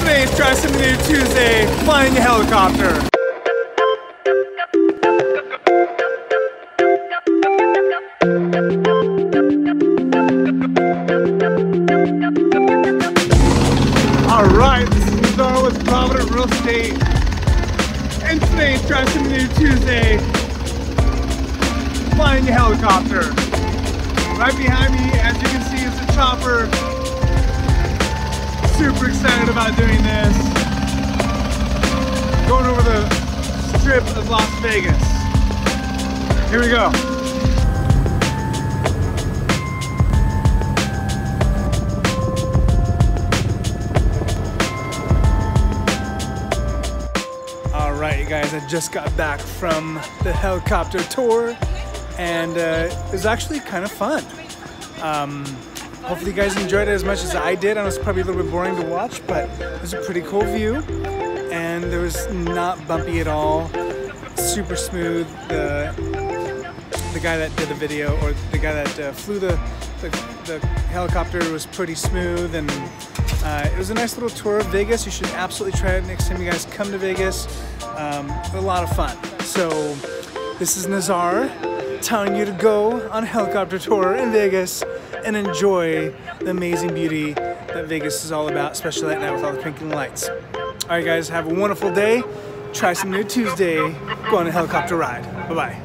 Today's Try Something New Tuesday, flying a helicopter. Alright, this is Nazar with Provident Real Estate. And today's Try Something New Tuesday, flying a helicopter. Right behind me, as you can see, is the chopper. Super excited about doing this. Going over the strip of Las Vegas. Here we go. Alright, you guys, I just got back from the helicopter tour and it was actually kind of fun. Hopefully you guys enjoyed it as much as I did. I know it's probably a little bit boring to watch, but it was a pretty cool view and there was not bumpy at all. Super smooth. The guy that did the video, or the guy that flew the helicopter, was pretty smooth, and it was a nice little tour of Vegas. You should absolutely try it next time you guys come to Vegas. A lot of fun. So this is Nazar telling you to go on a helicopter tour in Vegas and enjoy the amazing beauty that Vegas is all about, especially at night with all the twinkling lights. All right, guys, have a wonderful day. Try some new Tuesday. Go on a helicopter ride. Bye-bye.